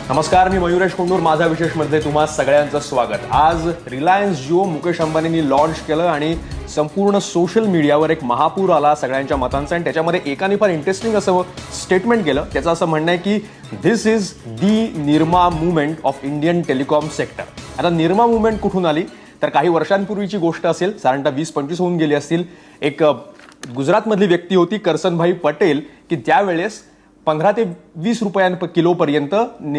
नमस्कार, मी मयुरेश कुंडूर. माझा विशेषमध्ये तुम्हा सगळ्यांचं स्वागत. आज रिलायन्स जिओ मुकेश अंबानींनी लॉन्च केलं आणि संपूर्ण सोशल मीडियावर एक महापूर आला सगळ्यांच्या मतांचा. आणि त्याच्यामध्ये एकाने फार इंटरेस्टिंग असं स्टेटमेंट केलं. त्याचं असं म्हणणं आहे की this is the Nirma movement of Indian telecom sector. आता निर्मा मुवमेंट कुठून आली तर काही वर्षांपूर्वीची गोष्ट असेल, साधारणतः 20-25 होऊन गेली असतील. एक गुजरातमधली व्यक्ती होती करसनभाई पटेल, की त्यावेळेस 15 ते 20 किलोपर्यंत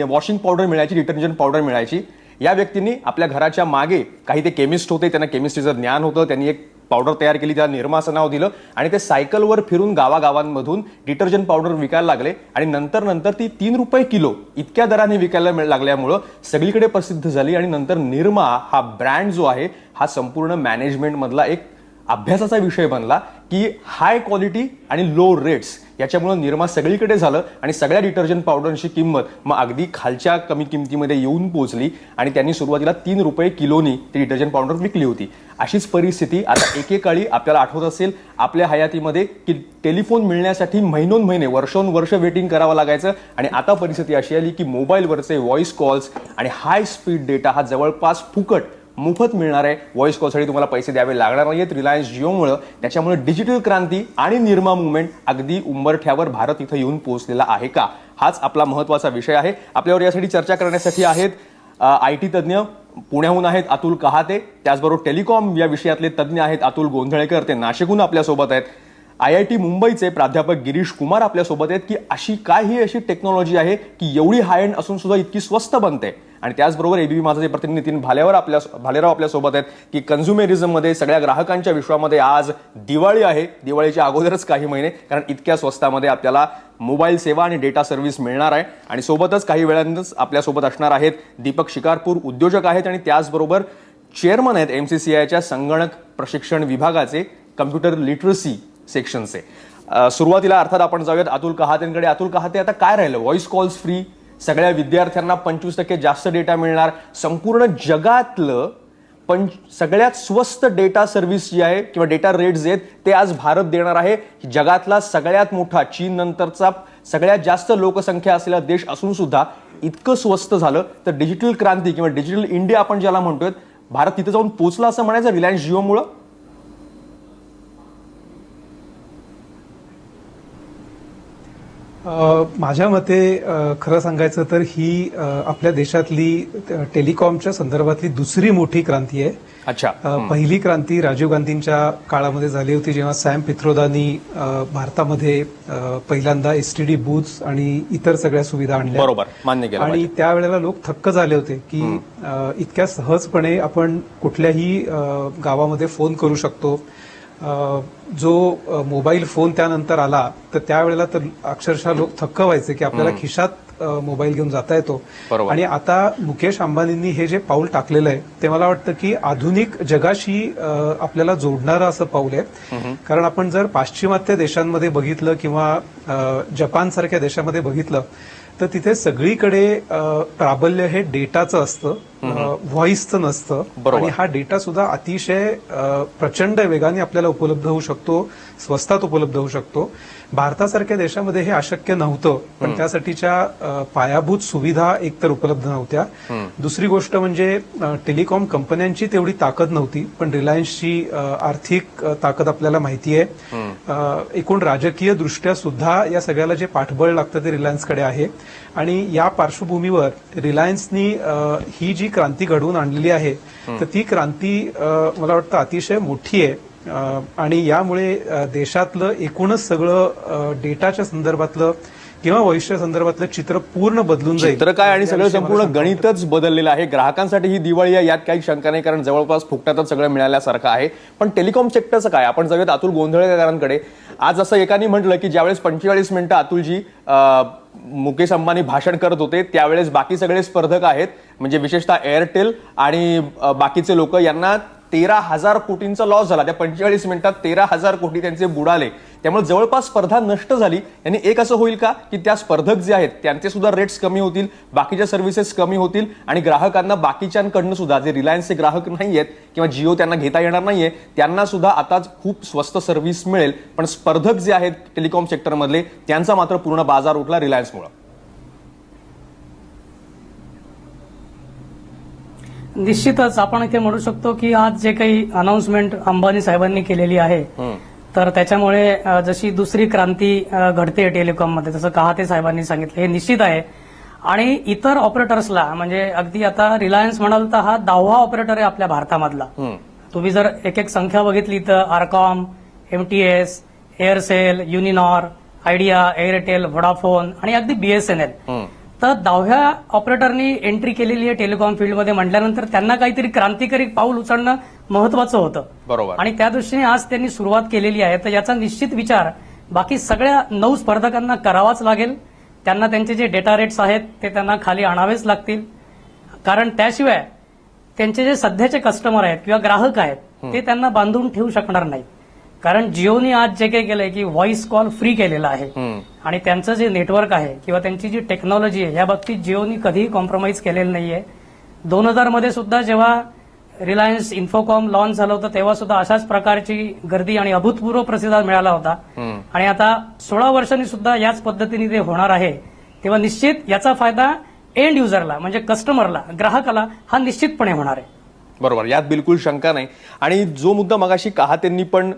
वॉशिंग पावडर मिळायची, डिटर्जंट पावडर मिळायची. या व्यक्तींनी आपल्या घराच्या मागे, काही ते केमिस्ट होते, त्यांना केमिस्ट्रीचं ज्ञान होतं, त्यांनी एक पावडर तयार केली, त्याला निर्मा असं नाव दिलं. आणि ते सायकलवर फिरून गावागावांमधून डिटर्जंट पावडर विकायला लागले. आणि नंतर ती 3 रुपये किलो इतक्या दराने विकायला लागल्यामुळं सगळीकडे प्रसिद्ध झाली. आणि नंतर निर्मा हा ब्रँड जो आहे हा संपूर्ण मॅनेजमेंटमधला एक अभ्यासाचा विषय बनला की हाय क्वालिटी आणि लो रेट्स याच्यामुळे निर्मा सगळीकडे झालं. आणि सगळ्या डिटर्जंट पावडरची किंमत मग अगदी खालच्या कमी किमतीमध्ये येऊन पोहोचली. आणि त्यांनी सुरुवातीला 3 रुपये किलोनी ती डिटर्जंट पावडर विकली होती. अशीच परिस्थिती आता एकेकाळी आपल्याला आठवत असेल आपल्या हयातीमध्ये की टेलिफोन मिळण्यासाठी महिनोन वर्षोनवर्ष वेटिंग करावं लागायचं. आणि आता परिस्थिती अशी आली की मोबाईलवरचे व्हॉइस कॉल्स आणि हाय स्पीड डेटा हा जवळपास फुकट मोफत मिळणार आहे. व्हॉइस कॉलसाठी तुम्हाला पैसे द्यावे लागणार नाहीत रिलायन्स जिओमुळे. त्याच्यामुळे डिजिटल क्रांती आणि निर्मा मुवमेंट अगदी उंबरठ्यावर भारत इथं येऊन पोहोचलेला आहे का, हाच आपला महत्त्वाचा विषय आहे. आपल्यावर यासाठी चर्चा करण्यासाठी आहेत IT तज्ज्ञ पुण्याहून आहेत अतुल कहाते. त्याचबरोबर टेलिकॉम या विषयातले तज्ज्ञ आहेत अतुल गोंधळेकर, ते नाशिकहून आपल्यासोबत आहेत. IIT मुंबईचे प्राध्यापक गिरीश कुमार आपल्यासोबत आहेत की अशी टेक्नॉलॉजी आहे की एवढी हाय एंड असून सुद्धा इतकी स्वस्त बनते. आणि त्याचबरोबर ABP माझा जे प्रतिनिधी नितीन भालेराव आपल्यासोबत आहेत की कन्झ्युमेरिझममध्ये सगळ्या ग्राहकांच्या विश्वामध्ये आज दिवाळी आहे, दिवाळीच्या अगोदरच काही महिने, कारण इतक्या स्वस्तामध्ये आपल्याला मोबाईल सेवा आणि डेटा सर्व्हिस मिळणार आहे. आणि सोबतच काही वेळांतच आपल्यासोबत असणार आहेत दीपक शिकारपूर, उद्योजक आहेत आणि त्याचबरोबर चेअरमन आहेत MCCIच्या संगणक प्रशिक्षण विभागाचे, कम्प्युटर लिटरसी सेक्शनचे. सुरुवातीला अर्थात आपण जाऊयात अतुल कहातेंकडे. अतुल कहाते, आता काय राहिलं? व्हॉइस कॉल्स फ्री, सगळ्या विद्यार्थ्यांना 25% जास्त डेटा मिळणार, संपूर्ण जगातलं सगळ्यात स्वस्त डेटा सर्व्हिस जी आहे किंवा डेटा रेट्स आहेत ते आज भारत देणार आहे. जगातला सगळ्यात मोठा, चीन नंतरचा सगळ्यात जास्त लोकसंख्या असलेला देश असून सुद्धा इतकं स्वस्त झालं तर डिजिटल क्रांती किंवा डिजिटल इंडिया आपण ज्याला म्हणतोय, भारत तिथे जाऊन पोहोचला असं म्हणायचं रिलायन्स जिओमुळं? माझ्या मते खरं सांगायचं तर ही आपल्या देशातली टेलिकॉमच्या संदर्भातली दुसरी मोठी क्रांती आहे. अच्छा. पहिली क्रांती राजीव गांधींच्या काळामध्ये झाली होती, जेव्हा सॅम पित्रोदानी भारतामध्ये पहिल्यांदा STD बूथ्स आणि इतर सगळ्या सुविधा आणल्या. बरोबर, मान्य केलं. आणि त्यावेळेला लोक थक्क झाले होते की इतक्या सहजपणे आपण कुठल्याही गावामध्ये फोन करू शकतो. जो मोबाईल फोन त्यानंतर आला तर त्यावेळेला तर अक्षरशः लोक थक्क व्हायचे की आपल्याला खिशात मोबाईल घेऊन जाता येतो. आणि आता मुकेश अंबानींनी हे जे पाऊल टाकलेलं आहे ते मला वाटतं की आधुनिक जगाशी आपल्याला जोडणारं असं पाऊल आहे. कारण आपण जर पाश्चिमात्य देशांमध्ये बघितलं किंवा जपान सारख्या देशामध्ये बघितलं तर तिथे सगळीकडे प्राबल्य हे डेटाचं असतं, व्हॉइसचं नसतं. आणि हा डेटा सुद्धा अतिशय प्रचंड वेगाने आपल्याला उपलब्ध होऊ शकतो, स्वस्तात उपलब्ध होऊ शकतो. भारतासारख्या देशामध्ये हे अशक्य नव्हतं, पण त्यासाठीच्या पायाभूत सुविधा एकतर उपलब्ध नव्हत्या. दुसरी गोष्ट म्हणजे टेलिकॉम कंपन्यांची तेवढी ताकद नव्हती, पण रिलायन्सची आर्थिक ताकद आपल्याला माहिती आहे. एकूण राजकीय दृष्ट्या सुद्धा या सगळ्याला जे पाठबळ लागतं ते रिलायन्सकडे आहे. आणि या पार्श्वभूमीवर रिलायन्सनी ही जी क्रांती घडवून आणलेली आहे तर ती क्रांती मला वाटतं अतिशय मोठी आहे. आणि यामुळे देशातलं एकूणच सगळं डेटाच्या संदर्भातलं किंवा व्हॉइसच्या संदर्भातलं चित्र पूर्ण बदलून जाईल. चित्र काय आणि सगळं संपूर्ण गणितच बदललेलं आहे. ग्राहकांसाठी ही दिवाळी आहे यात काही शंका नाही, कारण जवळपास फुकटातच सगळं मिळाल्यासारखं आहे. पण टेलिकॉम सेक्टरचं काय? आपण जाऊयात अतुल गोंधळेकरांकडे. आज असं एकाने म्हटलं की ज्यावेळेस 45 मिनिटं अतुलजी मुकेश अंबानी भाषण करत होते त्यावेळेस बाकी सगळे स्पर्धक आहेत, म्हणजे विशेषतः एअरटेल आणि बाकीचे लोक, यांना 13,000 कोटींचा लॉस झाला. त्या 45 मिनिटात 13,000 कोटी त्यांचे बुडाले. त्यामुळे जवळपास स्पर्धा नष्ट झाली. यांनी एक असं होईल का की त्या स्पर्धक जे आहेत त्यांचे सुद्धा रेट्स कमी होतील, बाकीच्या सर्व्हिसेस कमी होतील आणि ग्राहकांना बाकीच्यांकडनं सुद्धा, जे रिलायन्सचे ग्राहक नाही आहेत किंवा जिओ त्यांना घेता येणार नाहीये, त्यांना सुद्धा आता खूप स्वस्त सर्व्हिस मिळेल. पण स्पर्धक जे आहेत टेलिकॉम सेक्टरमधले त्यांचा मात्र पूर्ण बाजार उठला रिलायन्समुळे. निश्चितच आपण इथे म्हणू शकतो की आज जे काही अनाउन्समेंट अंबानी साहेबांनी केलेली आहे तर त्याच्यामुळे जशी दुसरी क्रांती घडते टेलिकॉममध्ये, जसं कहाते साहेबांनी सांगितलं, हे निश्चित आहे. आणि इतर ऑपरेटर्सला, म्हणजे अगदी आता रिलायन्स म्हणाल तर हा 10वा ऑपरेटर आहे आपल्या भारतामधला. तुम्ही जर एक एक संख्या बघितली तर RCom, MTS, Aircel, Uninor, Idea, Airtel, Vodafone आणि अगदी बीएसएनएल. तर 10व्या ऑपरेटरनी एंट्री केलेली आहे टेलिकॉम फील्डमध्ये म्हटल्यानंतर त्यांना काहीतरी क्रांतिकारी पाऊल उचलणं महत्वाचं होतं. बरोबर. आणि त्या दृष्टीने आज त्यांनी सुरुवात केलेली आहे. तर याचा निश्चित विचार बाकी सगळ्या 9 स्पर्धकांना करावाच लागेल. त्यांना त्यांचे जे डेटा रेट्स आहेत ते त्यांना खाली आणावेच लागतील, कारण त्याशिवाय त्यांचे जे सध्याचे कस्टमर आहेत किंवा ग्राहक आहेत ते त्यांना बांधून ठेवू शकणार नाहीत. कारण जिओनी आज जे काही केलंय की व्हॉइस कॉल फ्री केलेला आहे आणि त्यांचं जे नेटवर्क आहे किंवा त्यांची जी टेक्नॉलॉजी आहे या बाबतीत जिओनी कधीही कॉम्प्रोमाइज केलेलं नाहीये. 2000 मध्ये सुद्धा जेव्हा रिलायन्स इन्फोकॉम लॉन्च झालं होतं तेव्हा सुद्धा अशाच प्रकारची गर्दी आणि अभूतपूर्व प्रतिसाद मिळाला होता. आणि आता 16 वर्षांनी सुद्धा याच पद्धतीने ते होणार आहे. तेव्हा निश्चित याचा फायदा एंड युजरला, म्हणजे कस्टमरला, ग्राहकाला हा निश्चितपणे होणार आहे. बरोबर, यात बिलकुल शंका नाही. आणि जो मुद्दा मगाशी कहातेंनी पण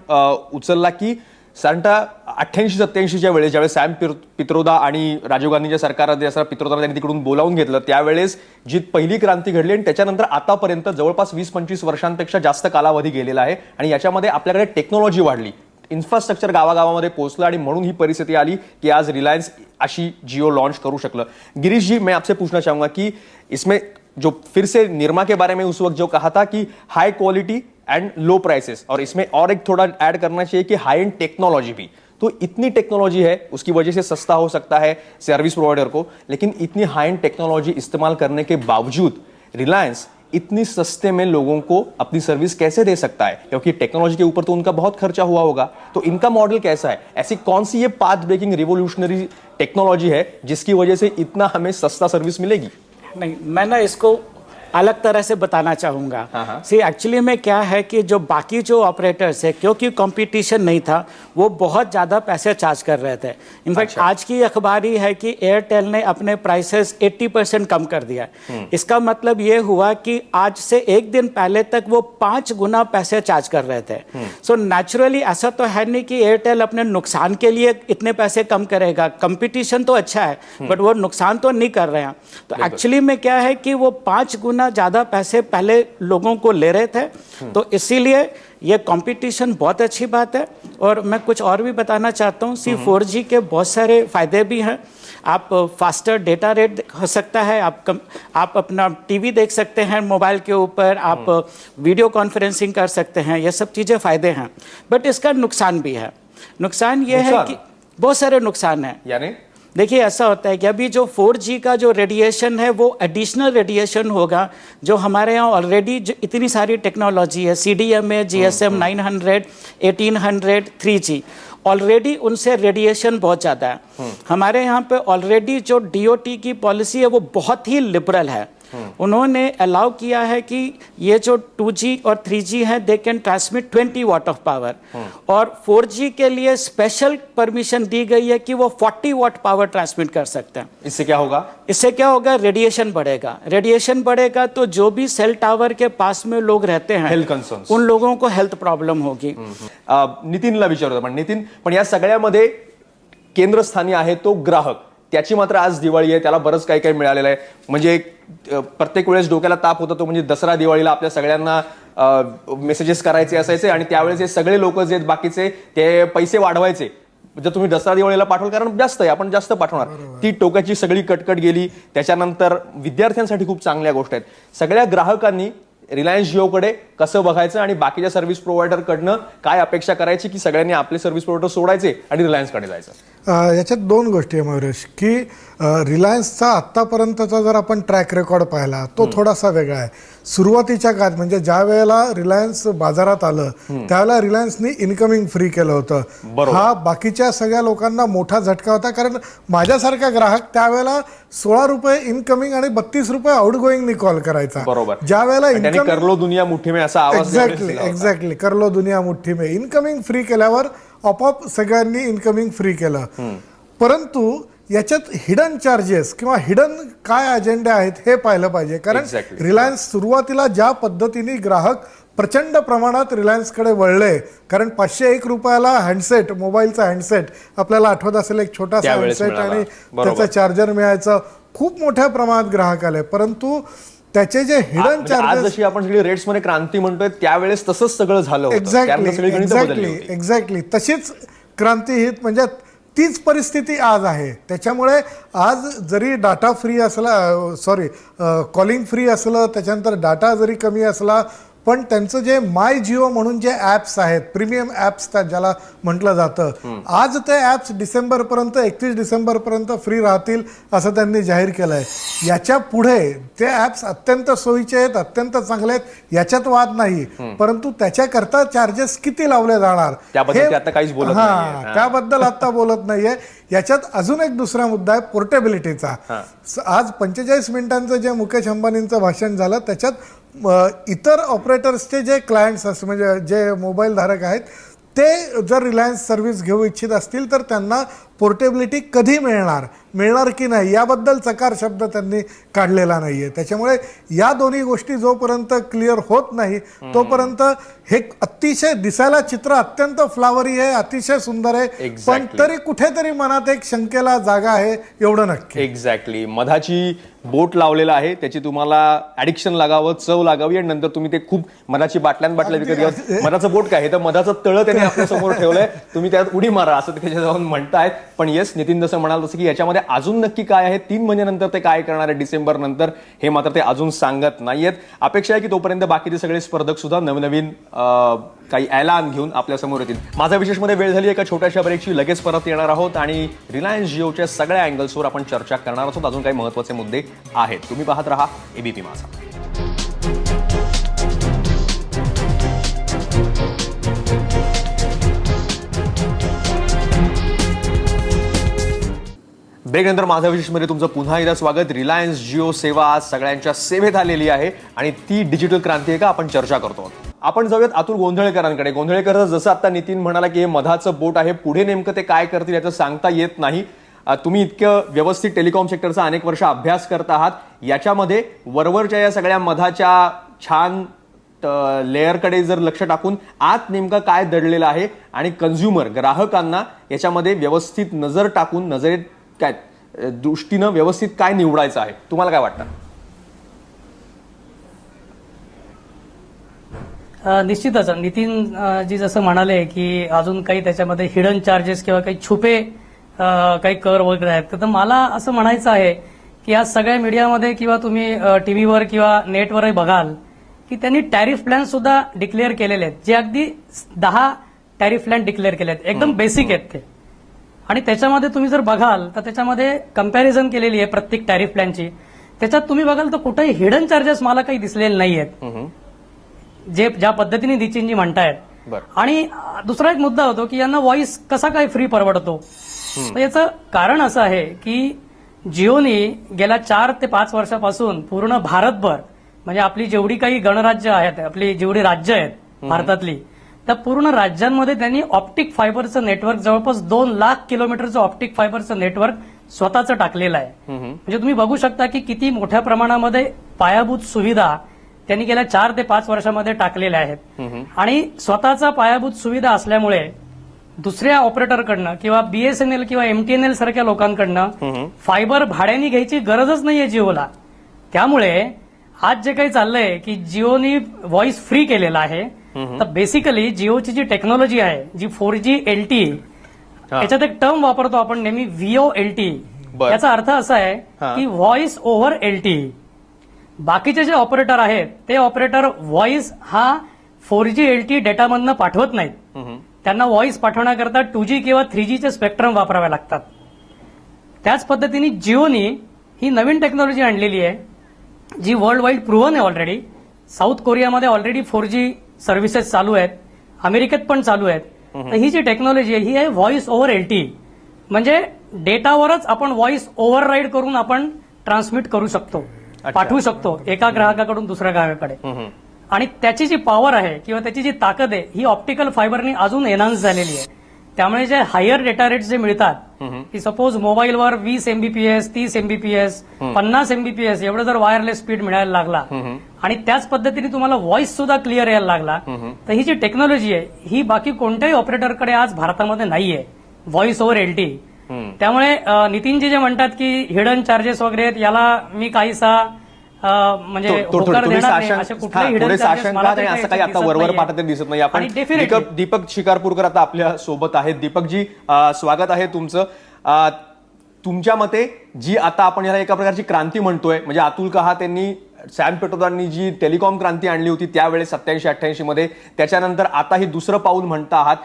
उचलला की साधारणतः 88-87च्या वेळेस ज्यावेळेस सॅम पित्रोदा आणि राजीव गांधीच्या सरकारात असं पित्रोदाला त्यांनी तिकडून बोलावून घेतलं त्यावेळेस जी पहिली क्रांती घडली आणि त्याच्यानंतर आतापर्यंत जवळपास 20-25 वर्षांपेक्षा जास्त कालावधी गेलेला आहे. आणि याच्यामध्ये आपल्याकडे टेक्नॉलॉजी वाढली, इन्फ्रास्ट्रक्चर गावागावामध्ये पोहोचलं आणि म्हणून ही परिस्थिती आली की आज रिलायन्स अशी जियो लॉन्च करू शकलं. गिरीश जी, मैं आपसे पूछना चाहूंगा कि इसमें जो फिर से निरमा के बारे में उस वक्त जो कहा था कि हाई क्वालिटी एंड लो प्राइसेस, और इसमें और एक थोड़ा ऐड करना चाहिए कि हाई एंड टेक्नोलॉजी भी. तो इतनी टेक्नोलॉजी है उसकी वजह से सस्ता हो सकता है सर्विस प्रोवाइडर को, लेकिन इतनी हाई एंड टेक्नोलॉजी इस्तेमाल करने के बावजूद रिलायंस इतनी सस्ते में लोगों को अपनी सर्विस कैसे दे सकता है? क्योंकि टेक्नोलॉजी के ऊपर तो उनका बहुत खर्चा हुआ होगा. तो इनका मॉडल कैसा है? ऐसी कौन सी ये पाथ ब्रेकिंग रिवोल्यूशनरी टेक्नोलॉजी है जिसकी वजह से इतना हमें सस्ता सर्विस मिलेगी? नहीं, मैं ना इसको अलग तरह से बताना चाहूँगा. सी एक्चुअली में क्या है कि जो बाकी जो ऑपरेटर्स है, क्योंकि कंपटीशन नहीं था, वो बहुत ज़्यादा पैसे चार्ज कर रहे थे. इनफैक्ट आज की अखबार ही है कि एयरटेल ने अपने प्राइसेस 80% कम कर दिया. इसका मतलब ये हुआ कि आज से एक दिन पहले तक वो 5 गुना पैसे चार्ज कर रहे थे. सो नेचुरली ऐसा तो है नहीं कि एयरटेल अपने नुकसान के लिए इतने पैसे कम करेगा. कंपटीशन तो अच्छा है बट वो नुकसान तो नहीं कर रहे हैं. तो एक्चुअली में क्या है कि वो 5 गुना ज्यादा पैसे पहले लोगों को ले रहे थे. तो इसीलिए ये कंपटीशन बहुत अच्छी बात है. और मैं कुछ और भी बताना चाहता हूँ. 4G के बहुत सारे फायदे भी हैं. आप फास्टर डेटा रेट हो सकता है, आप अपना टीवी देख सकते हैं मोबाइल के ऊपर, आप वीडियो कॉन्फ्रेंसिंग कर सकते हैं. ये सब चीज़ें फायदे हैं. बट इसका नुकसान भी है. नुकसान ये है कि बहुत सारे नुकसान हैं. यानी देखिए ऐसा होता है कि अभी जो 4G का जो रेडिएशन है वो एडिशनल रेडिएशन होगा. जो हमारे यहाँ ऑलरेडी जो इतनी सारी टेक्नोलॉजी है, CDMA, GSM 900, 1800, 3G, ऑलरेडी उनसे रेडिएशन बहुत ज़्यादा है. हमारे यहाँ पे ऑलरेडी जो DOT की पॉलिसी है वो बहुत ही लिबरल है. उन्होंने अलाउ किया है कि ये जो 2G और 3G है दे कैन ट्रांसमिट 20 वाट ऑफ पावर. और 4G के लिए स्पेशल परमिशन दी गई है कि वो 40 वाट पावर ट्रांसमिट कर सकते हैं. इससे क्या होगा? इससे क्या होगा? रेडिएशन बढ़ेगा. रेडिएशन बढ़ेगा तो जो भी सेल टावर के पास में लोग रहते हैं, हेल्थ कन्सर्न्स, उन लोगों को हेल्थ प्रॉब्लेम होगी. नितीनला विचारतो पण नितीन, पण या सगळ्यामध्ये केंद्रस्थानी आहे तो ग्राहक. त्याची मात्र आज दिवाळी आहे, त्याला बरंच काही काही मिळालेलं आहे. म्हणजे प्रत्येक वेळेस डोक्याला ताप होता तो म्हणजे दसरा दिवाळीला आपल्या सगळ्यांना मेसेजेस करायचे असायचे आणि त्यावेळेस हे सगळे लोक जे बाकीचे ते पैसे वाढवायचे. जर तुम्ही दसरा दिवाळीला पाठवलं कारण जास्त आहे, आपण जास्त पाठवणार. ती टोकाची सगळी कटकट गेली. त्याच्यानंतर विद्यार्थ्यांसाठी खूप चांगल्या गोष्टी आहेत. सगळ्या ग्राहकांनी रिलायन्स जिओकडे कसं बघायचं आणि बाकीच्या सर्व्हिस प्रोव्हायडरकडनं काय अपेक्षा करायची की सगळ्यांनी आपले सर्व्हिस प्रोव्हायडर सोडायचे आणि रिलायन्सकडे जायचं? याच्यात 2 गोष्टी आहे मयुरेश, की रिलायन्सचा आत्तापर्यंतचा जर आपण ट्रॅक रेकॉर्ड पाहिला तो थोडासा वेगळा आहे. सुरुवातीच्या काळात म्हणजे ज्या वेळेला रिलायन्स बाजारात आलं त्यावेळेला रिलायन्सनी इन्कमिंग फ्री केलं होतं. हा बाकीच्या सगळ्या लोकांना मोठा झटका होता, कारण माझ्यासारखा ग्राहक त्यावेळेला 16 रुपये इनकमिंग आणि 32 रुपये आउटगोईंगनी कॉल करायचा. बरोबर. ज्या वेळेला इनकमिंग करलो दुनिया मुठ्ठी में असा आवाज एक्झॅक्टली करलो दुनिया मुठ्ठी में इनकमिंग फ्री केल्यावर आपोआप सगळ्यांनी इनकमिंग फ्री केलं. परंतु याच्यात हिडन चार्जेस किंवा हिडन काय अजेंडे आहेत हे पाहिलं पाहिजे. कारण Exactly. रिलायन्स सुरुवातीला ज्या पद्धतीने ग्राहक प्रचंड प्रमाणात रिलायन्सकडे वळले, कारण 501 रुपयाला हँडसेट, मोबाईलचा हँडसेट आपल्याला आठवत असेल, एक छोटासा त्यावेळेस हँडसेट मिळाला. आणि बरोबर. त्याचं चार्जर मिळायचं, खूप मोठ्या प्रमाणात ग्राहक आले. परंतु त्याचे जे हिडन म्हणजे आज चार्जेस, जशी आपण सगळी रेट्स मध्ये क्रांती म्हणतोय त्यावेळेस तसंच सगळं झालं होतं. त्यानंतर सगळी गणितं बदलली होती. एक्झॅक्टली तशीच क्रांती ही, म्हणजे तीच परिस्थिती आज आहे. त्याच्यामुळे आज जरी डाटा फ्री असला, कॉलिंग फ्री असलं, त्याच्यानंतर डाटा जरी कमी असला, पण त्यांचं जे माय जिओ म्हणून जे ऍप्स आहेत, प्रीमियम ऍप्स ज्याला म्हटलं जातं, आज ते ऍप्स डिसेंबरपर्यंत, 31 डिसेंबरपर्यंत फ्री राहतील असं त्यांनी जाहीर केलंय. याच्या पुढे ते ऍप्स अत्यंत सोयीचे आहेत, अत्यंत चांगले आहेत, याच्यात वाद नाही. परंतु त्याच्याकरता चार्जेस किती लावले जाणार त्याबद्दल ते आता काहीच बोलत नाहीये. हां. त्याबद्दल आता बोलत नाहीये. याच्यात अजून एक दुसरा मुद्दा आहे पोर्टेबिलिटीचा. आज 45 मिनिटांचं जे मुकेश अंबानींचं भाषण झालं त्याच्यात इतर ऑपरेटर्सचे जे क्लायंट्स असतील, म्हणजे जे मोबाईल धारक आहेत, ते जर रिलायन्स सर्व्हिस घेऊ इच्छित असतील तर त्यांना पोर्टेबिलिटी कधी मिळणार की नाही याबद्दल चकार शब्द त्यांनी काढलेला नाहीये. त्याच्यामुळे या दोन्ही गोष्टी जोपर्यंत क्लिअर होत नाही तोपर्यंत हे अतिशय दिसायला चित्र अत्यंत फ्लावरी आहे, अतिशय सुंदर आहे, पण तरी कुठेतरी मनात एक शंकेला जागा आहे, एवढं नक्की. एक्झॅक्टली. मधाची बोट लावलेला आहे, त्याची तुम्हाला ऍडिक्शन लागावं, चव लागावी, आणि नंतर तुम्ही ते खूप मधाची बाटल्या विकत घ्या. मधाचं बोट काय, तर मधाचं तळं त्याने आपल्या समोर ठेवलंय, तुम्ही त्यात उडी मारा असं त्याच्या जाऊन म्हणतायत. पण येस, नितीन जसं म्हणाल तसं की याच्यामध्ये अजून नक्की काय आहे, 3 महिन्यानंतर ते काय करणार आहे डिसेंबर नंतर, हे मात्र ते अजून सांगत नाहीयेत. अपेक्षा आहे की तोपर्यंत बाकीचे सगळे स्पर्धक सुद्धा नवनवीन काही ऐलान घेऊन आपल्या समोर येतील. माझा विशेषमध्ये वेळ झाली एका छोट्याशा ब्रेकची, लगेच परत येणार आहोत आणि रिलायन्स जिओच्या सगळ्या अँगल्सवर आपण चर्चा करणार आहोत. अजून काही महत्त्वाचे मुद्दे आहेत. तुम्ही पाहत रहा एबीपी माझा. ब्रेकनंतर माझा विशेषमध्ये तुमचं पुन्हा एकदा स्वागत. रिलायन्स जिओ सेवा आज सगळ्यांच्या सेवेत आलेली आहे आणि ती डिजिटल क्रांती आहे का, आपण चर्चा करतो. आपण जाऊयात अतुल गोंधळेकरांकडे. गोंधळेकर, जसं आता नितीन म्हणाला की हे मधाचं बोट आहे, पुढे नेमकं ते काय करतील याचं सांगता येत नाही. तुम्ही इतकं व्यवस्थित टेलिकॉम सेक्टरचा अनेक वर्ष अभ्यास करत आहात, याच्यामध्ये वरवरच्या या सगळ्या मधाच्या छान लेअरकडे जर लक्ष टाकून आत नेमकं काय दडलेलं आहे आणि कन्झ्युमर ग्राहकांना याच्यामध्ये व्यवस्थित नजर टाकून नजरेत काय दृष्टीनं व्यवस्थित काय निवडायचं आहे, तुम्हाला काय वाटतं? निश्चितच नितीन जी जसं म्हणाले की अजून काही त्याच्यामध्ये हिडन चार्जेस किंवा काही छुपे काही कर वगैरे आहेत, तर मला असं म्हणायचं आहे की आज सगळ्या मीडियामध्ये किंवा तुम्ही टीव्हीवर किंवा नेटवरही बघाल की त्यांनी टॅरिफ प्लॅन सुद्धा डिक्लेअर केलेले आहेत, जे अगदी 10 टॅरिफ प्लॅन डिक्लेअर केले आहेत, एकदम बेसिक आहेत ते. आणि त्याच्यामध्ये तुम्ही जर बघाल तर त्याच्यामध्ये कंपॅरिझन केलेली आहे प्रत्येक टॅरिफ प्लॅनची. त्याच्यात तुम्ही बघाल तर कुठेही हिडन चार्जेस मला काही दिसलेले नाही आहेत, जे ज्या पद्धतीने नितीनजी म्हणतायत. आणि दुसरा एक मुद्दा होतो की यांना व्हॉइस कसा काय फ्री परवडतो. तर याचं कारण असं आहे की जिओनी गेल्या 4 ते 5 वर्षापासून पूर्ण भारतभर, म्हणजे आपली जेवढी काही गणराज्य आहेत, आपली जेवढी राज्य आहेत भारतातली, त्या पूर्ण राज्यांमध्ये त्यांनी ऑप्टिक फायबरचं नेटवर्क, जवळपास 2 लाख किलोमीटरचं ऑप्टिक फायबरचं नेटवर्क स्वतःचं टाकलेलं आहे. म्हणजे तुम्ही बघू शकता की किती मोठ्या प्रमाणामध्ये पायाभूत सुविधा त्यांनी गेल्या 4 ते 5 वर्षामध्ये टाकलेल्या आहेत. आणि स्वतःचा पायाभूत सुविधा असल्यामुळे दुसऱ्या ऑपरेटरकडनं किंवा बीएसएनएल किंवा एमटीएनएल सारख्या लोकांकडनं फायबर भाड्याने घ्यायची गरजच नाहीये जिओला. त्यामुळे आज जे काही चाललंय की जिओनी व्हॉइस फ्री केलेला आहे, तर बेसिकली जिओची जी टेक्नॉलॉजी आहे, जी 4G LTE, याच्यात एक टर्म वापरतो आपण नेहमी VoLTE. याचा अर्थ असा आहे की व्हॉइस ओव्हर LTE. बाकीचे जे ऑपरेटर आहेत ते ऑपरेटर व्हॉइस हा 4G LTE डेटामधनं पाठवत नाहीत. त्यांना व्हॉइस पाठवण्याकरता 2G किंवा 3Gचे स्पेक्ट्रम वापरावे लागतात. त्याच पद्धतीने जिओनी ही नवीन टेक्नॉलॉजी आणलेली आहे, जी वर्ल्ड वाईड प्रूव्हन आहे ऑलरेडी. साऊथ कोरियामध्ये ऑलरेडी 4G सर्व्हिसेस चालू आहेत, अमेरिकेत पण चालू आहेत. तर ही जी टेक्नॉलॉजी आहे ही आहे व्हॉइस ओव्हर LTE. म्हणजे डेटावरच आपण व्हॉइस ओव्हरराईड करून आपण ट्रान्समिट करू शकतो, पाठवू शकतो एका ग्राहकाकडून दुसऱ्या ग्राहकाकडे. आणि त्याची जी पॉवर आहे किंवा त्याची जी ताकद आहे ही ऑप्टिकल फायबरनी अजून एनहान्स झालेली आहे. त्यामुळे जे हायर डेटा रेट्स जे मिळतात की सपोज मोबाईलवर 20 MBPS 30 MBPS 50 MBPS एवढं जर वायरलेस स्पीड मिळायला लागला आणि त्याच पद्धतीने तुम्हाला व्हॉइस सुद्धा क्लिअर यायला लागला तर ही जी टेक्नॉलॉजी आहे ही बाकी कोणत्याही ऑपरेटरकडे आज भारतामध्ये नाहीये, व्हॉइस ओव्हर LTE. त्यामुळे नितीनजी जे म्हणतात की हिडन चार्जेस वगैरे आहेत, याला मी काहीसा म्हणजे होकार देणार नाही. असे कुठलेही hidden charges मला तरी असं काही आता दिसत वरवर नाहीये. पाठत दिसत नाही. आपण आणि definitely दीपक शिकारपूरकर आता आपल्या सोबत आहेत. दीपकजी स्वागत आहे तुमचं. तुमच्या मते जी आता आपण याला एका प्रकारची क्रांती म्हणतोय, म्हणजे अतुल कहा त्यांनी सॅम पेट्रोदांनी जी टेलिकॉम क्रांती आणली होती त्यावेळेस 87-88 मध्ये, त्याच्यानंतर आता ही दुसरं पाऊल म्हणता आहात.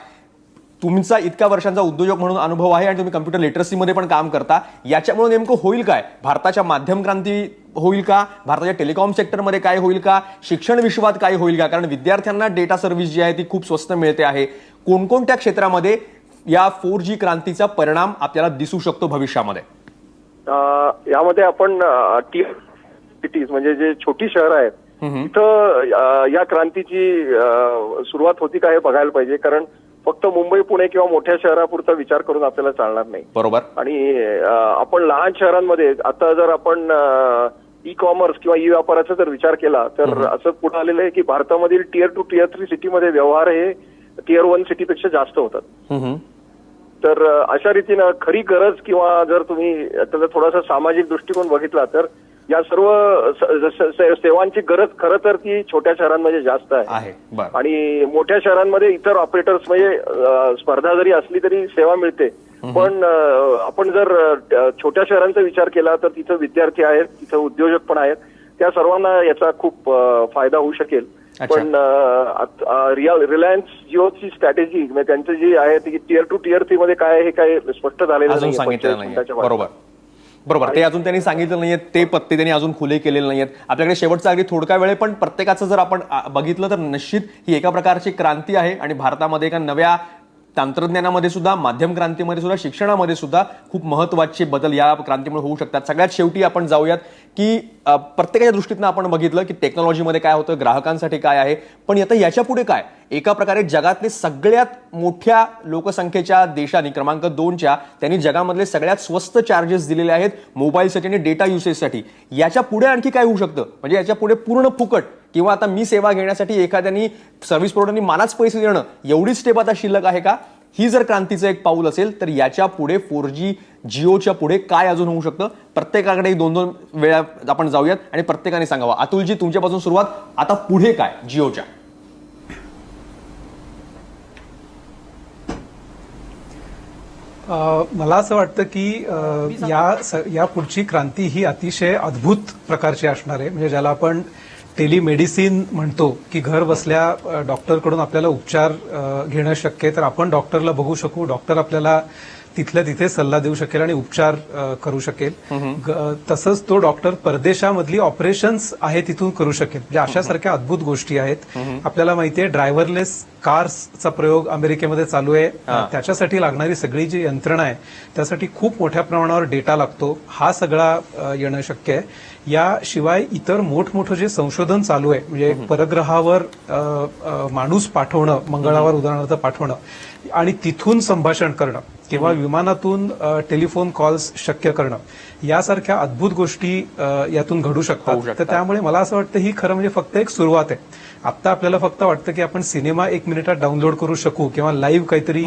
तुमचा इतक्या वर्षांचा उद्योजक म्हणून अनुभव आहे आणि तुम्ही कम्प्युटर लिटरसीमध्ये पण काम करता. याच्यामुळे नेमकं होईल काय? भारताच्या माध्यम क्रांती होईल का? भारताच्या टेलिकॉम सेक्टरमध्ये काय होईल का? शिक्षण विश्वात काय होईल का? कारण विद्यार्थ्यांना डेटा सर्व्हिस जी आहे ती खूप स्वस्त मिळते आहे. कोणकोणत्या क्षेत्रामध्ये या 4G क्रांतीचा परिणाम आपल्याला दिसू शकतो भविष्यामध्ये? यामध्ये आपण टियर सिटीज म्हणजे जे छोटी शहरं आहेत तिथं या क्रांतीची सुरुवात होती का हे बघायला पाहिजे. कारण फक्त मुंबई पुणे किंवा मोठ्या शहरापुरता विचार करून आपल्याला चालणार नाही. बरोबर. आणि आपण लहान शहरांमध्ये आता जर आपण ई कॉमर्स किंवा ई व्यापाराचा जर विचार केला तर असं पुढे आलेलं आहे की भारतामधील टियर 2 टियर 3 सिटीमध्ये व्यवहार हे टियर 1 सिटीपेक्षा जास्त होतात. तर अशा रीतीनं खरी गरज किंवा जर तुम्ही त्याचा थोडासा सामाजिक दृष्टिकोन बघितला तर या सर्व सेवांची गरज खरं तर ती छोट्या शहरांमध्ये जास्त आहे. आणि मोठ्या शहरांमध्ये इतर ऑपरेटर्स म्हणजे स्पर्धा जरी असली तरी सेवा मिळते. पण आपण जर छोट्या शहरांचा विचार केला तर तिथं विद्यार्थी आहेत, तिथं उद्योजक पण आहेत, त्या सर्वांना याचा खूप फायदा होऊ शकेल. पण रिलायन्स जिओची स्ट्रॅटेजी म्हणजे त्यांचं जी आहे ती टियर 2 टियर 3 मध्ये काय हे काय स्पष्ट झालेलं नाही. बरोबर, ते अजून त्यांनी सांगितलं नाहीये, ते पत्ते त्यांनी अजून खुले केलेले नाहीयेत. आपल्याकडे शेवटचा अगदी थोडका वेळ, पण प्रत्येकाचं जर आपण बघितलं तर निश्चित ही एका प्रकारची क्रांती आहे आणि भारतामध्ये एका नव्या तंत्रज्ञानामध्ये सुद्धा, माध्यम क्रांतीमध्ये सुद्धा, शिक्षणामध्ये सुद्धा खूप महत्वाचे बदल या क्रांतीमुळे होऊ शकतात. सगळ्यात शेवटी आपण जाऊयात की प्रत्येकाच्या दृष्टीनं आपण बघितलं की टेक्नॉलॉजीमध्ये काय होतं, ग्राहकांसाठी काय आहे, पण आता याच्या पुढे काय? एका प्रकारे जगातले सगळ्यात मोठ्या लोकसंख्येच्या देशांनी क्रमांक 2च्या त्यांनी जगामधले सगळ्यात स्वस्त चार्जेस दिलेले आहेत मोबाईलसाठी आणि डेटा युसेजसाठी. याच्या पुढे आणखी काय होऊ शकतं? म्हणजे याच्या पुढे पूर्ण फुकट किंवा आता मी सेवा घेण्यासाठी एखाद्यानी सर्व्हिस प्रोव्हायडरनी मलाच पैसे देणं एवढीच स्टेप आता शिल्लक आहे का? ही जर क्रांतीचं एक पाऊल असेल तर याच्या पुढे 4G जिओच्या पुढे काय अजून होऊ शकतं? प्रत्येकाकडे 2-2 वेळा आपण जाऊयात आणि प्रत्येकाने सांगावं. अतुलजी, तुमच्यापासून सुरुवात. आता पुढे काय जिओच्या? मला असं वाटतं की या पुढची क्रांती ही अतिशय अद्भुत प्रकारची असणार आहे. म्हणजे ज्याला आपण टेलिमेडिसिन म्हणतो की घर बसल्या डॉक्टरकडून आपल्याला उपचार घेणं शक्य आहे, तर आपण डॉक्टरला बघू शकू, डॉक्टर आपल्याला तिथल्या तिथे सल्ला देऊ शकेल आणि उपचार करू शकेल. तसंच तो डॉक्टर परदेशामधली ऑपरेशन्स आहे तिथून करू शकेल. म्हणजे अशासारख्या अद्भुत गोष्टी आहेत. आपल्याला माहितीये ड्रायव्हरलेस कार्सचा प्रयोग अमेरिकेमध्ये चालू आहे. त्याच्यासाठी लागणारी सगळी जी यंत्रणा आहे त्यासाठी खूप मोठ्या प्रमाणावर डेटा लागतो. हा सगळा येणं शक्य आहे. याशिवाय इतर मोठमोठं जे संशोधन चालू आहे, म्हणजे परग्रहावर माणूस पाठवणं, मंगळावर उदाहरणार्थ पाठवणं आणि तिथून संभाषण करणं किंवा विमानातून टेलिफोन कॉल्स शक्य करणं, यासारख्या अद्भुत गोष्टी यातून घडू शकतात. तर त्यामुळे मला असं वाटतं ही खरं म्हणजे फक्त एक सुरुवात आहे. आता आपल्याला फक्त वाटतं की आपण सिनेमा 1 मिनिटात डाउनलोड करू शकू किंवा लाईव्ह काहीतरी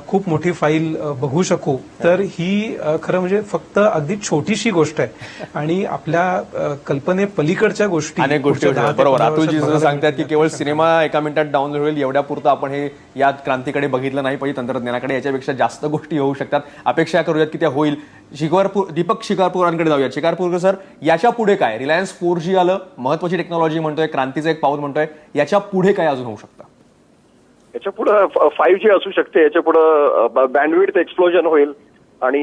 खूप मोठी फाईल बघू शकू, तर ही खरं म्हणजे फक्त अगदी छोटीशी गोष्ट आहे आणि आपल्या कल्पने पलीकडच्या गोष्टी, अनेक गोष्टी. बरोबर, अतुलजी जसं सांगतात की केवळ सिनेमा 1 मिनिटात डाउनलोड होईल एवढ्या पुरतं आपण हे या क्रांतीकडे बघितलं नाही पाहिजे, तंत्रज्ञानाकडे. याच्यापेक्षा जास्त गोष्टी होऊ शकतात. अपेक्षा करूयात की त्या होईल. दीपक शिकारपूरांकडे जाऊयात. शिकारपूरकर सर, याच्या पुढे काय? रिलायन्स 4G आलं, महत्वाची टेक्नॉलॉजी म्हणतोय, क्रांतीचं एक पाऊल म्हणतोय. याच्या पुढे काय अजून होऊ शकतं? याच्या पुढे 5G असू शकते. याच्या पुढे बँडविड्थ एक्सप्लोजन होईल आणि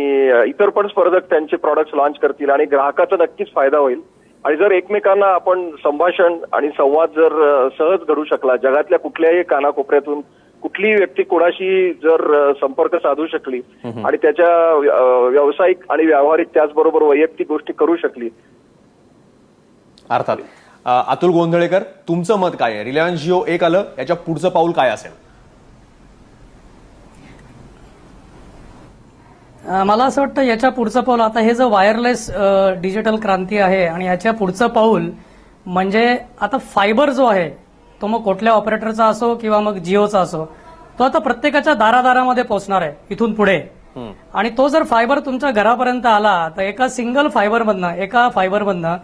इतर पण स्पर्धक त्यांचे प्रॉडक्ट्स लॉन्च करतील आणि ग्राहकाचा नक्कीच फायदा होईल. आणि जर एकमेकांना आपण संभाषण आणि संवाद जर सहज घडू शकला, जगातल्या कुठल्याही कानाकोपऱ्यातून कुठलीही व्यक्ती कोणाशी जर संपर्क साधू शकली आणि त्याच्या व्यावसायिक आणि व्यावहारिक त्याचबरोबर वैयक्तिक गोष्टी करू शकली. अर्थात. अतुल गोंधळेकर, तुमचं मत काय आहे? रिलायन्स जिओ 1 आलं, याच्या पुढचं पाऊल काय असेल? मला असं वाटतं याच्या पुढचं पाऊल आता हे जो वायरलेस डिजिटल क्रांती आहे आणि याच्या पुढचं पाऊल म्हणजे आता फायबर जो आहे तो मग कुठल्या ऑपरेटरचा असो किंवा मग जिओचा असो तो आता प्रत्येकाच्या दारादारामध्ये पोहोचणार आहे इथून पुढे. आणि तो जर फायबर तुमच्या घरापर्यंत आला तर एका सिंगल फायबरमधनं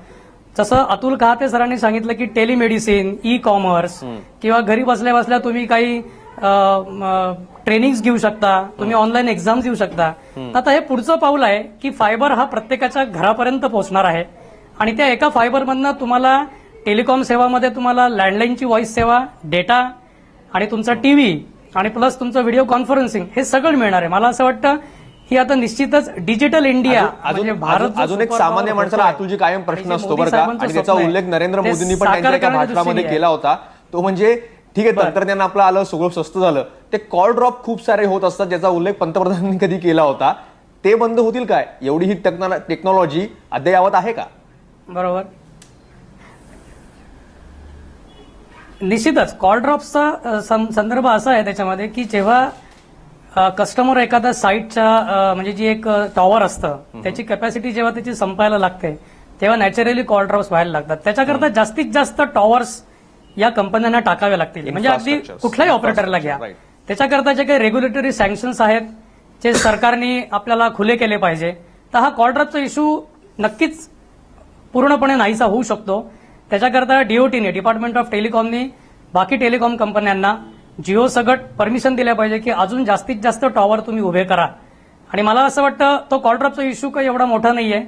जसं अतुल कहाते सरांनी सांगितलं की टेलिमेडिसिन, ई कॉमर्स किंवा घरी बसल्या बसल्या तुम्ही काही ट्रेनिंग्स घेऊ शकता, तुम्ही ऑनलाईन एक्झाम्स देऊ शकता. आता हे पुढचं पाऊल आहे की फायबर हा प्रत्येकाच्या घरापर्यंत पोहोचणार आहे आणि त्या एका फायबरमधनं तुम्हाला टेलिकॉम सेवामध्ये तुम्हाला लँडलाईनची व्हॉइस सेवा, डेटा आणि तुमचा टीव्ही आणि प्लस तुमचं व्हिडिओ कॉन्फरन्सिंग हे सगळं मिळणार आहे. मला असं वाटतं ही आता निश्चितच डिजिटल इंडिया म्हणजे भारत अजून एक सामान्य माणसाला अतुलजी कायम प्रश्न असतो बरं का, आणि त्याचा उल्लेख नरेंद्र मोदींनी पण त्यांच्या एका भाषणामध्ये केला होता. तो म्हणजे ठीक आहे तंत्रज्ञान आपलं आलं, सगळं स्वस्त झालं, ते कॉल ड्रॉप खूप सारे होत असतात ज्याचा उल्लेख पंतप्रधानांनी कधी केला होता. ते बंद होतील काय? एवढी ही टेक्नॉलॉजी अद्ययावत आहे का? बरोबर. निश्चितच कॉल ड्रॉप्सचा संदर्भ असा आहे त्याच्यामध्ये की जेव्हा कस्टमर एखाद्या साईटच्या म्हणजे जी एक टॉवर असतं त्याची कॅपॅसिटी जेव्हा त्याची संपायला लागते तेव्हा नॅचरली कॉल ड्रॉप्स व्हायला लागतात. त्याच्याकरता जास्तीत जास्त टॉवर्स या कंपन्यांना टाकावे लागतील. म्हणजे अगदी कुठल्याही ऑपरेटरला घ्या, त्याच्याकरता जे काही रेग्युलेटरी सँक्शन्स आहेत जे सरकारने आपल्याला खुले केले पाहिजे, तर हा कॉल ड्रॉपचा इश्यू नक्कीच पूर्णपणे नाहीसा होऊ शकतो. त्याच्याकरता डीओटीने, डिपार्टमेंट ऑफ टेलिकॉमने बाकी टेलिकॉम कंपन्यांना जिओ सगट परमिशन दिल्या पाहिजे की अजून जास्तीत जास्त टॉवर तुम्ही उभे करा. आणि मला असं वाटतं तो कॉल ड्रॉपचा इश्यू काही एवढा मोठा नाहीये.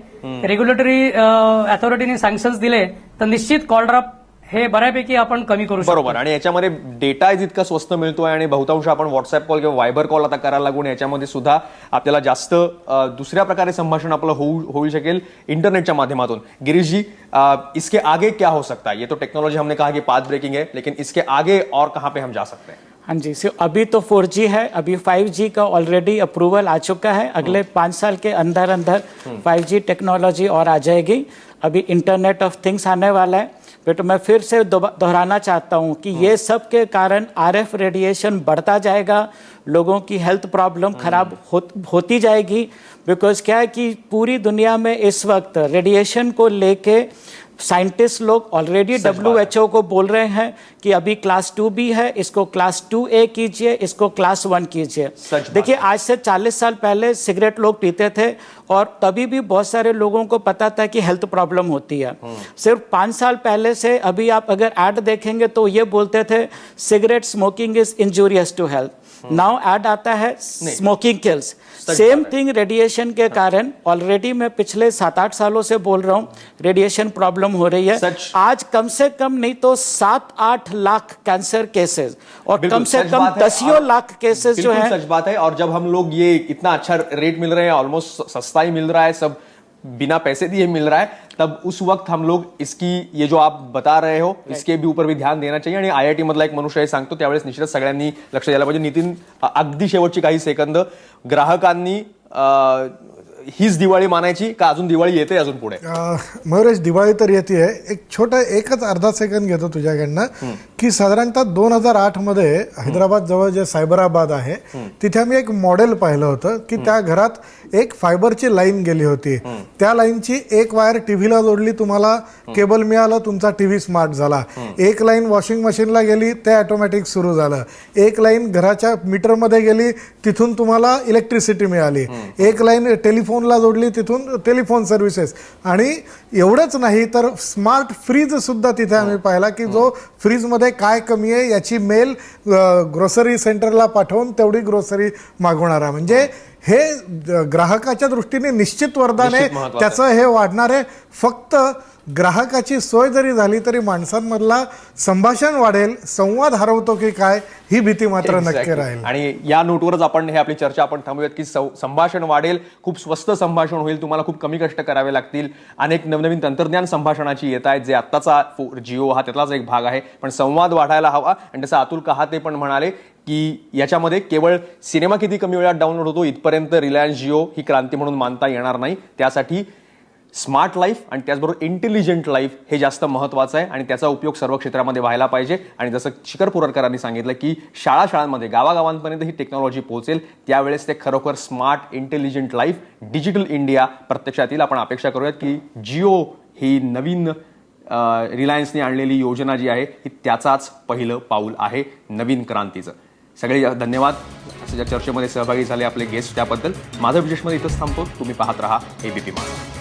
रेग्युलेटरी अथॉरिटीने सँक्शन्स दिले तर निश्चित कॉल ड्रॉप हे बऱ्यापैकी आपण कमी करू शकतो. बरोबर. आणि याच्यामध्ये डेटा जितका स्वस्त मिळतोय आणि बहुतांश आपण व्हॉट्सअप कॉल किंवा व्हायबर कॉल आता करायला लागून याच्यामध्ये सुद्धा आपल्याला जास्त दुसऱ्या प्रकारे संभाषण आपलं होऊ शकेल इंटरनेटच्या माध्यमातून. गिरीश जी, इसके आगे क्या हो सकता है? ये तो टेक्नोलॉजी हमने कहा कि पाथ ब्रेकिंग है, लेकिन इसके आगे और कहां पे हम जा सकते हैं? हाँ जी, सो अभी तो 4G है, अभी 5G का ऑलरेडी अप्रूवल आ चुका है. अगले 5 साल के अंदर अंदर 5G टेक्नोलॉजी और आ जाएगी. अभी इंटरनेट ऑफ थिंग्स आने वाला है. बट मैं फिर से दोहराना चाहता हूँ कि ये सब के कारण RF रेडिएशन बढ़ता जाएगा, लोगों की हेल्थ प्रॉब्लम खराब होती जाएगी. बिकॉज क्या है कि पूरी दुनिया में इस वक्त रेडिएशन को लेके साइंटिस्ट लोग ऑलरेडी WHO को बोल रहे हैं कि अभी क्लास 2B है, इसको क्लास 2A कीजिए, इसको क्लास 1 कीजिए. देखिए आज से 40 साल पहले सिगरेट लोग पीते थे और तभी भी बहुत सारे लोगों को पता था कि हेल्थ प्रॉब्लम होती है. सिर्फ 5 साल पहले से अभी आप अगर ऐड देखेंगे तो ये बोलते थे cigarette smoking is injurious to health. Now ad आता है smoking kills. Same thing radiation के कारण ऑलरेडी मैं पिछले 7-8 सालों से बोल रहा हूँ रेडिएशन प्रॉब्लम हो रही है. आज कम से कम नहीं तो 7-8 लाख कैंसर केसेस और कम से कम 10 लाख केसेस जो है. सच बात है. और जब हम लोग ये इतना अच्छा रेट मिल रहे हैं, ऑलमोस्ट सस्ता ही मिल रहा है, सब बिना पैसे दिए मिल रहा है, तब उस वक्त हम लोग इसकी ये जो आप बता रहे हो इसके भी ऊपर भी ध्यान देना चाहिए. आणि IIT मधला एक मनुष्य हे सांगतो त्यावेळेस निश्चितच सगळ्यांनी लक्ष द्यायला पाहिजे. नितीन, अगदी शेवटची काही सेकंद, ग्राहकांनी हीच दिवाळी मानायची का अजून दिवाळी येते अजून पुढे? मयुरेश, दिवाळी तर येते. एकच अर्धा सेकंद घेतो तुझ्याकडनं की साधारणतः 2008 मध्ये हैदराबाद जवळ जे सायबराबाद आहे तिथे आम्ही एक मॉडेल पाहिलं होतं की त्या घरात एक फायबरची लाईन गेली होती. त्या लाईनची एक वायर टीव्हीला जोडली, तुम्हाला केबल मिळालं, तुमचा टीव्ही स्मार्ट झाला. एक लाईन वॉशिंग मशीनला गेली, ते ऑटोमॅटिक सुरू झालं. एक लाईन घराच्या मीटरमध्ये गेली, तिथून तुम्हाला इलेक्ट्रिसिटी मिळाली. एक लाईन टेलिफोनला जोडली, तिथून टेलिफोन सर्व्हिसेस. आणि एवढंच नाही तर स्मार्ट फ्रीज सुद्धा तिथे आम्ही पाहिला की जो फ्रीजमध्ये काय कमी आहे याची मेल ग्रोसरी सेंटरला पाठवून तेवढी ग्रोसरी मागवणारा. म्हणजे हे ग्राहकाच्या दृष्टीने निश्चित वरदान आहे. त्याचं हे वाढणार आहे. फक्त ग्राहकाची सोय जरी झाली तरी माणसांमधला संभाषण वाढेल, संवाद हरवतो की काय ही भीती मात्र नक्की राहील. आणि या नोटवरच आपण हे आपली चर्चा आपण थांबूयात की संभाषण वाढेल, खूप स्वस्त संभाषण होईल, तुम्हाला खूप कमी कष्ट करावे लागतील. अनेक नवनवीन तंत्रज्ञान संभाषणाची येत आहेत, जे आत्ताचा जिओ हा त्यातलाच एक भाग आहे. पण संवाद वाढायला हवा. आणि तसं अतुल कहाते पण म्हणाले की याच्यामध्ये केवळ सिनेमा किती कमी वेळात डाउनलोड होतो इथपर्यंत रिलायन्स जिओ ही क्रांती म्हणून मानता येणार नाही. त्यासाठी स्मार्ट लाईफ आणि त्याचबरोबर इंटेलिजंट लाईफ हे जास्त महत्त्वाचं आहे आणि त्याचा उपयोग सर्व क्षेत्रामध्ये व्हायला पाहिजे. आणि जसं शिखर पुरडकरांनी सांगितलं की शाळांमध्ये गावागावांपर्यंत ही टेक्नॉलॉजी पोहोचेल, त्यावेळेस ते खरोखर smart intelligent life digital India प्रत्यक्षात येईल. आपण अपेक्षा करूयात की जिओ ही नवीन रिलायन्सने आणलेली योजना जी आहे ही त्याचाच पहिलं पाऊल आहे नवीन क्रांतीचं. सगळे धन्यवाद या चर्चेमध्ये सहभागी झाले आपले गेस्ट त्याबद्दल. माझं विशेषमध्ये इथंच थांबतो. तुम्ही पाहत राहा एबीपी माझा.